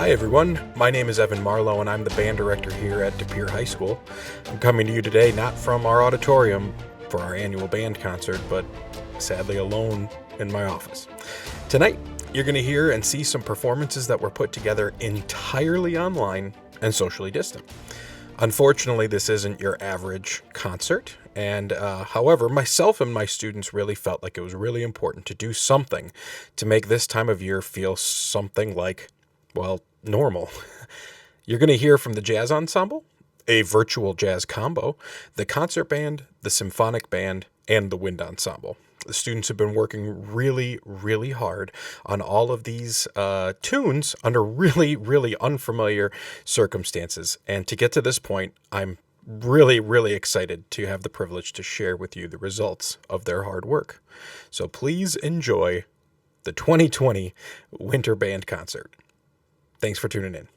Hi everyone, my name is Evan Marlowe and I'm the band director here at Pere High School. I'm coming to you today not from our auditorium for our annual band concert, but sadly alone in my office. Tonight, you're going to hear and see some performances that were put together entirely online and socially distant. Unfortunately, this isn't your average concert, and however, myself and my students really felt like it was really important to do something to make this time of year feel something like, well, normal. You're going to hear from the jazz ensemble, a virtual jazz combo, the concert band, the symphonic band, and the wind ensemble. The students have been working really, really hard on all of these tunes under really, really unfamiliar circumstances. And to get to this point, I'm really, really excited to have the privilege to share with you the results of their hard work. So please enjoy the 2020 Winter Band Concert. Thanks for tuning in.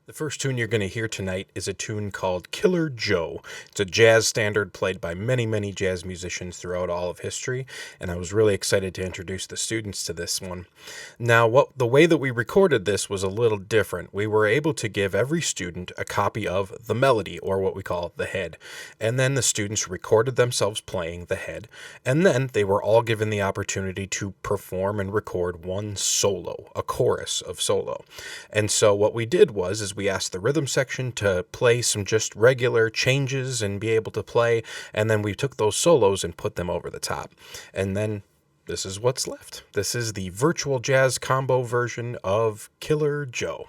The first tune you're going to hear tonight is a tune called Killer Joe. It's a jazz standard played by many, many jazz musicians throughout all of history, and I was really excited to introduce the students to this one. Now, the way that we recorded this was a little different. We were able to give every student a copy of the melody, or what we call the head, and then the students recorded themselves playing the head, and then they were all given the opportunity to perform and record one solo, a chorus of solo. And so what we did is we asked the rhythm section to play some just regular changes and be able to play, and then we took those solos and put them over the top. And then this is what's left. This is the virtual jazz combo version of Killer Joe.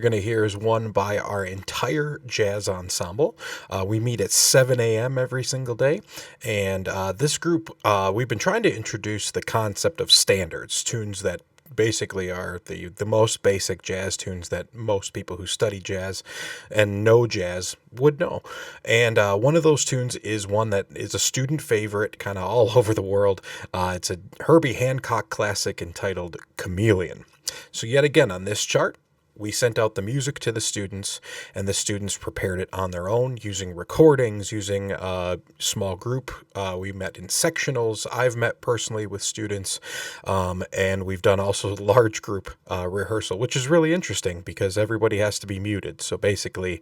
going to hear is one by our entire jazz ensemble. We meet at 7 a.m. every single day. And this group, we've been trying to introduce the concept of standards, tunes that basically are the most basic jazz tunes that most people who study jazz and know jazz would know. And one of those tunes is one that is a student favorite kind of all over the world. It's a Herbie Hancock classic entitled Chameleon. So yet again on this chart, we sent out the music to the students, and the students prepared it on their own using recordings, using a small group. We met in sectionals. I've met personally with students, and we've done also large group rehearsal, which is really interesting because everybody has to be muted. So basically,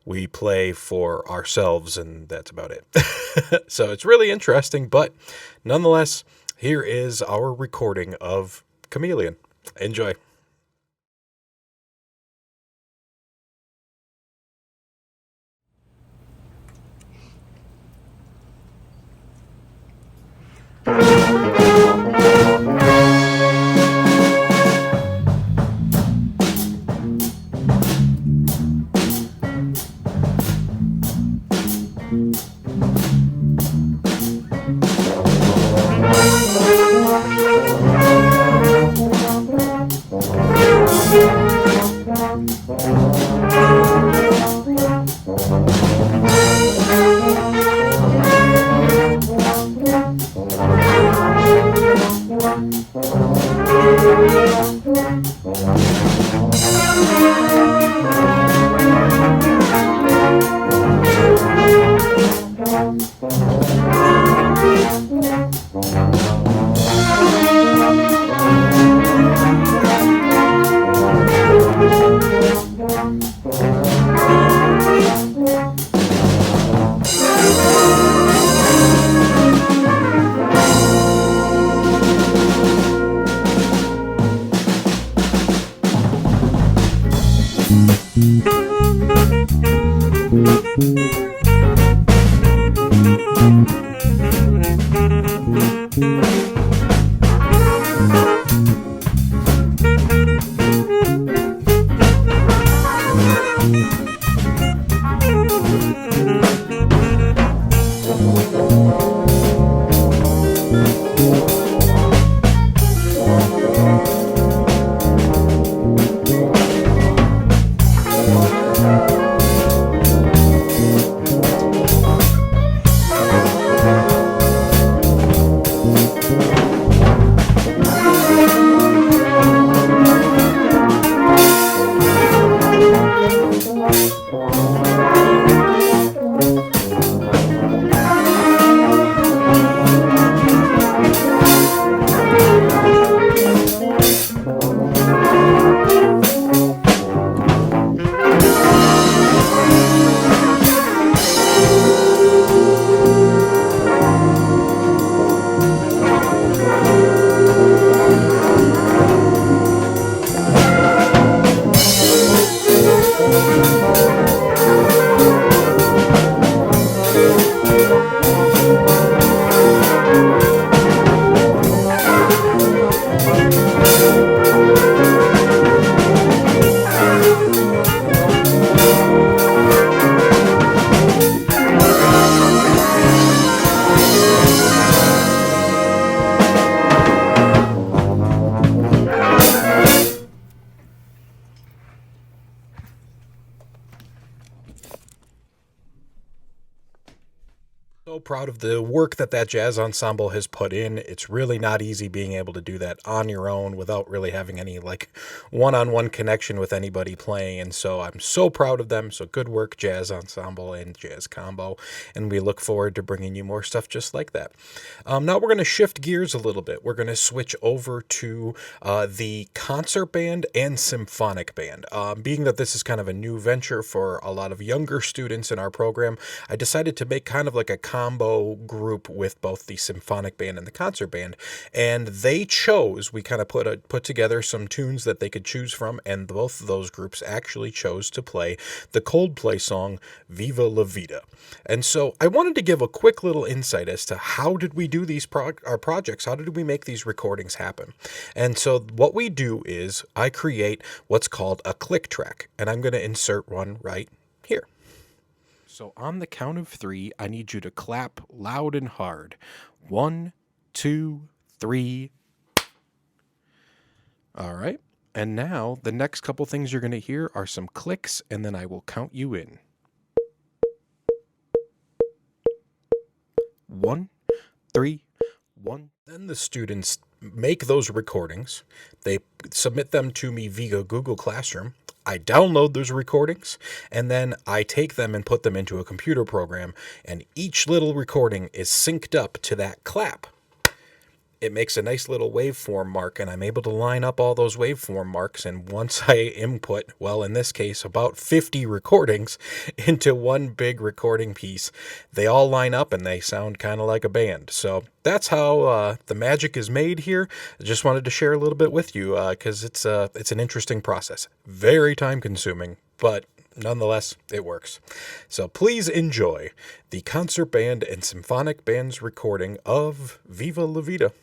we play for ourselves, and that's about it. So it's really interesting, but nonetheless, here is our recording of Chameleon. Enjoy. So proud of the work that jazz ensemble has put in. It's really not easy being able to do that on your own without really having any like one-on-one connection with anybody playing. And so I'm so proud of them. So good work, jazz ensemble and jazz combo. And we look forward to bringing you more stuff just like that. Now we're going to shift gears a little bit. We're going to switch over to the concert band and symphonic band. Being that this is kind of a new venture for a lot of younger students in our program, I decided to make kind of like a combo group with both the symphonic band and the concert band, and they chose, we kind of put together some tunes that they could choose from, and both of those groups actually chose to play the Coldplay song Viva La Vida. And so I wanted to give a quick little insight as to how did we do these our projects, how did we make these recordings happen. And so what we do is I create what's called a click track, and I'm going to insert one right here. So on the count of 3, I need you to clap loud and hard. 1, 2, 3. All right. And now the next couple things you're going to hear are some clicks, and then I will count you in. 1, 3, 1. Then the students make those recordings. They submit them to me via Google Classroom. I download those recordings, and then I take them and put them into a computer program, and each little recording is synced up to that clap. It makes a nice little waveform mark, and I'm able to line up all those waveform marks, and once I input, well, in this case, about 50 recordings into one big recording piece, they all line up and they sound kind of like a band. So that's how the magic is made here. I just wanted to share a little bit with you because it's an interesting process. Very time-consuming, but nonetheless, it works. So please enjoy the concert band and symphonic band's recording of Viva La Vida.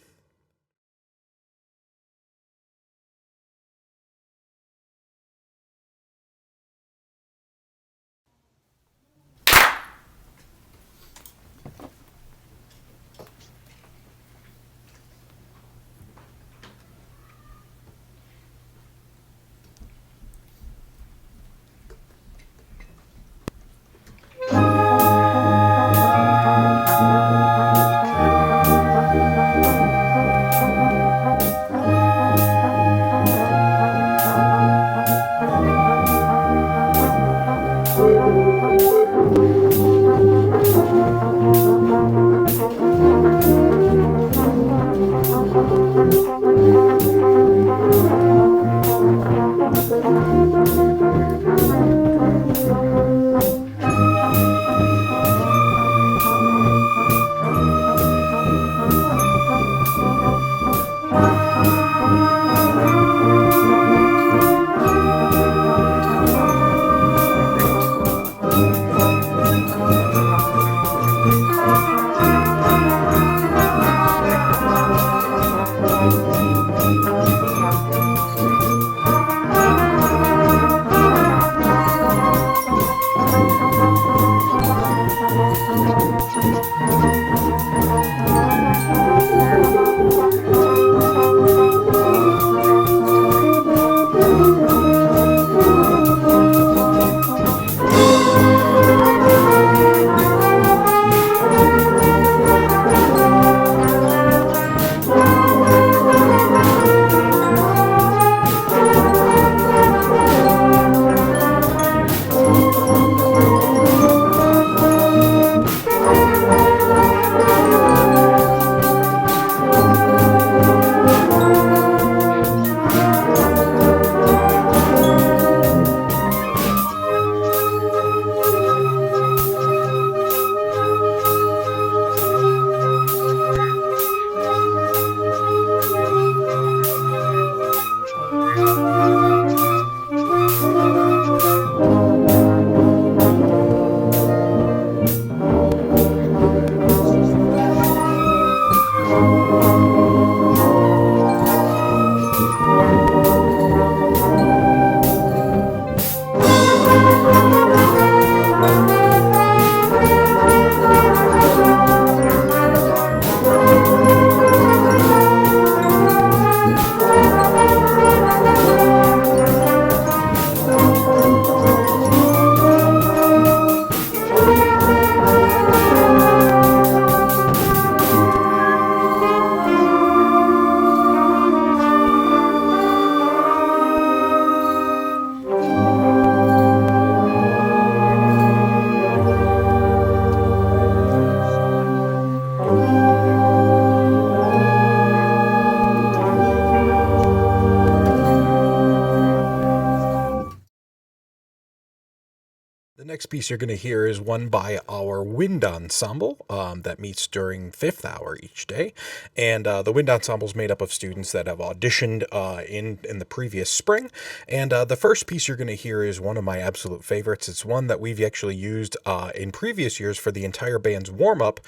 Next piece you're going to hear is one by our wind ensemble that meets during fifth hour each day. And the wind ensemble is made up of students that have auditioned in the previous spring. And the first piece you're going to hear is one of my absolute favorites. It's one that we've actually used in previous years for the entire band's warm-up,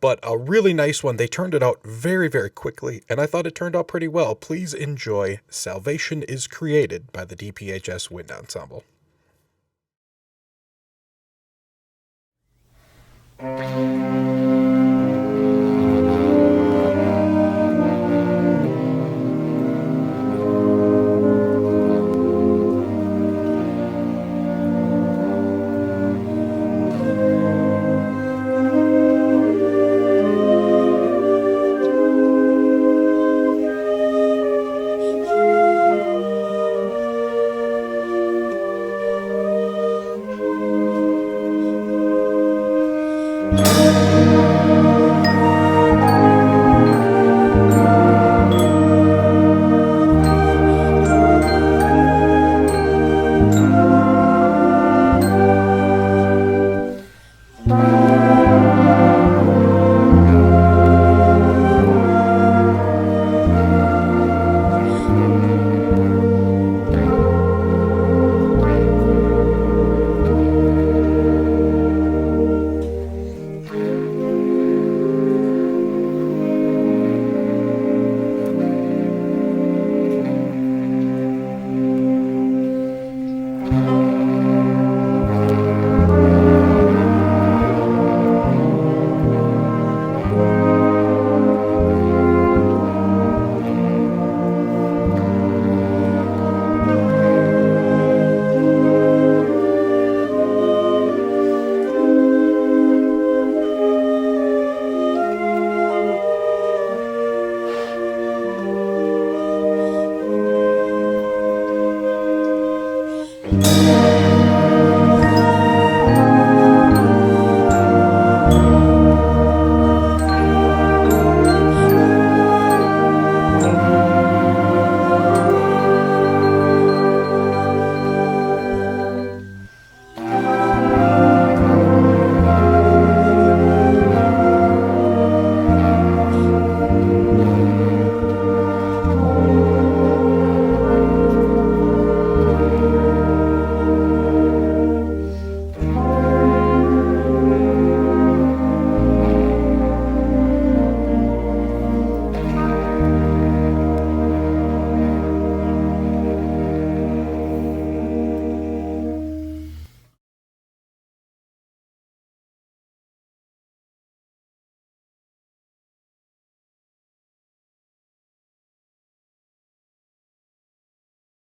but a really nice one. They turned it out very, very quickly, and I thought it turned out pretty well. Please enjoy Salvation is Created by the DPHS Wind Ensemble.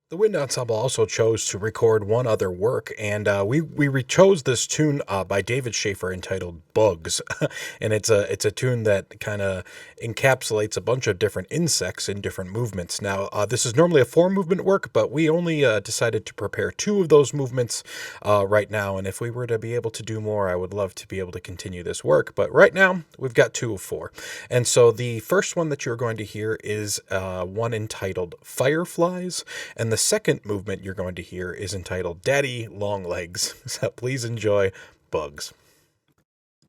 The Wind Ensemble also chose to record one other work, and we chose this tune by David Schaefer entitled "Bugs," and it's a tune that kind of encapsulates a bunch of different insects in different movements. Now, this is normally a four-movement work, but we only decided to prepare two of those movements right now, and if we were to be able to do more, I would love to be able to continue this work. But right now, we've got two of four, and so the first one that you're going to hear is one entitled "Fireflies," and the second movement you're going to hear is entitled Daddy Long Legs. So please enjoy Bugs.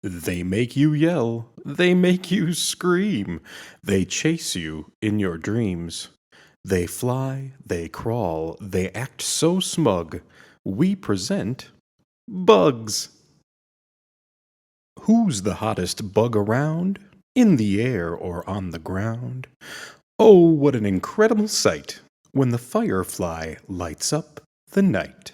They make you yell. They make you scream. They chase you in your dreams. They fly, they crawl, they act so smug. We present Bugs. Who's the hottest bug around? In the air or on the ground? Oh, what an incredible sight when the firefly lights up the night.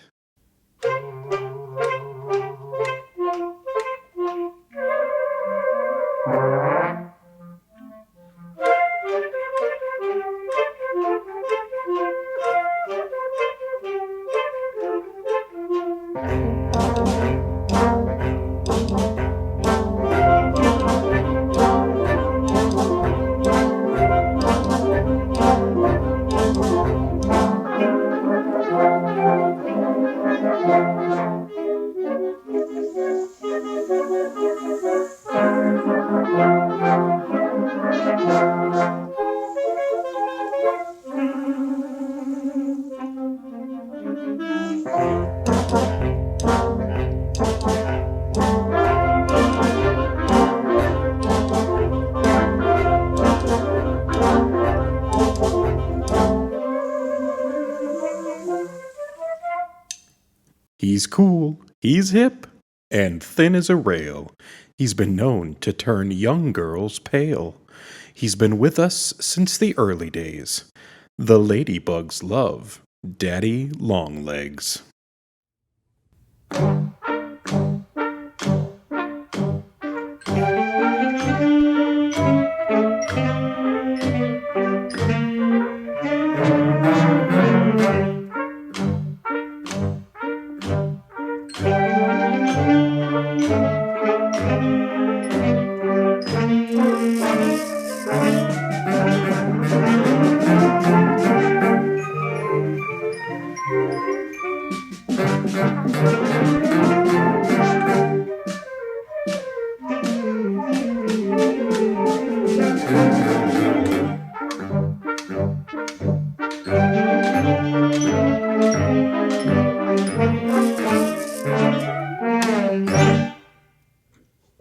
He's cool, he's hip, and thin as a rail. He's been known to turn young girls pale. He's been with us since the early days. The ladybugs love Daddy Longlegs.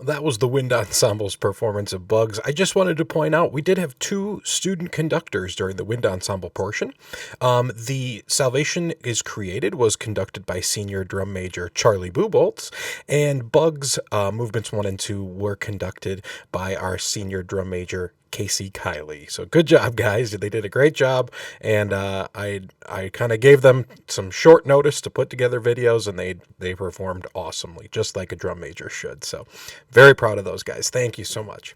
That was the Wind Ensemble's performance of Bugs. I just wanted to point out we did have 2 student conductors during the Wind Ensemble portion. The Salvation is Created was conducted by senior drum major Charlie Boobolts, and Bugs movements 1 and 2 were conducted by our senior drum major Casey Kiley. So good job, guys. They did a great job, and I kind of gave them some short notice to put together videos, and they performed awesomely, just like a drum major should. So very proud of those guys. Thank you so much.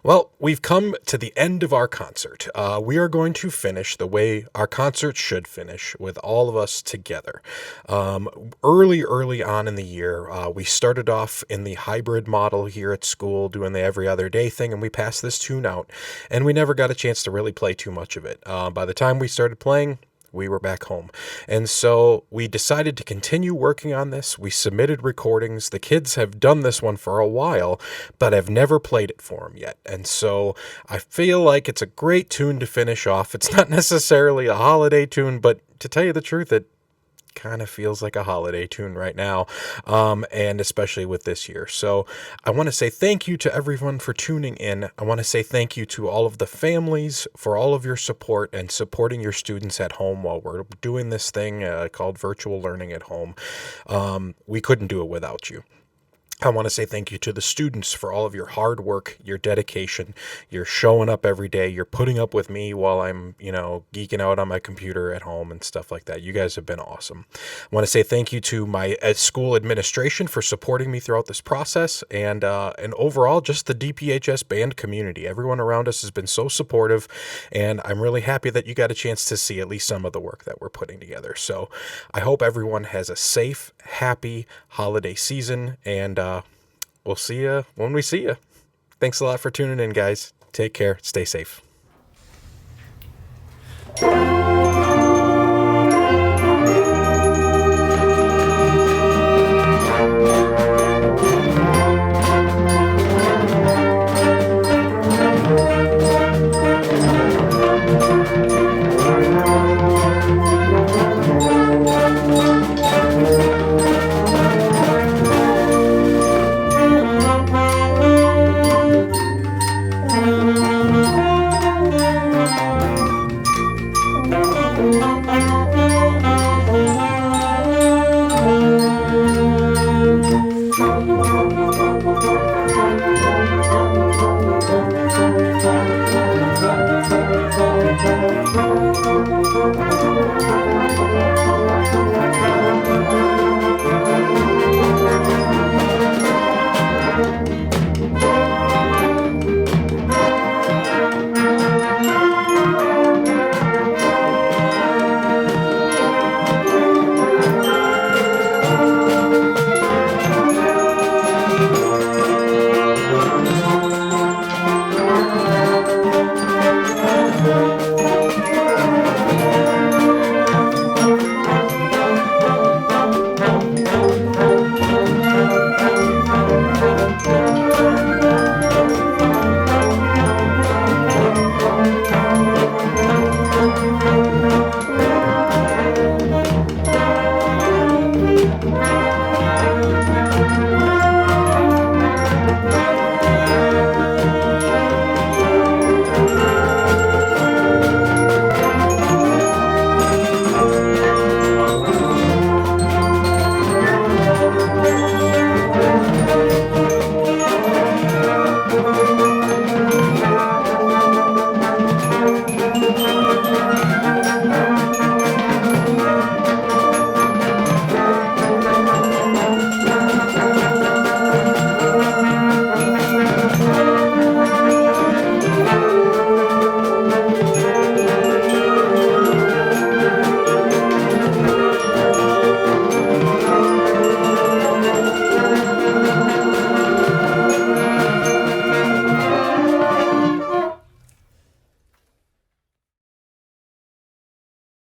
Well, we've come to the end of our concert. We are going to finish the way our concert should finish, with all of us together. Early on in the year, we started off in the hybrid model here at school, doing the every other day thing, and we passed this tune out. And we never got a chance to really play too much of it. By the time we started playing, we were back home. And so we decided to continue working on this. We submitted recordings. The kids have done this one for a while, but have never played it for them yet. And so I feel like it's a great tune to finish off. It's not necessarily a holiday tune, but to tell you the truth, it kind of feels like a holiday tune right now, and especially with this year. So I want to say thank you to everyone for tuning in. I want to say thank you to all of the families for all of your support and supporting your students at home while we're doing this thing called virtual learning at home. We couldn't do it without you. I want to say thank you to the students for all of your hard work, your dedication. You're showing up every day. You're putting up with me while I'm, geeking out on my computer at home and stuff like that. You guys have been awesome. I want to say thank you to my school administration for supporting me throughout this process, and overall just the DPHS band community. Everyone around us has been so supportive, and I'm really happy that you got a chance to see at least some of the work that we're putting together. So I hope everyone has a safe, happy holiday season, and we'll see you when we see you. Thanks a lot for tuning in, guys. Take care. Stay safe.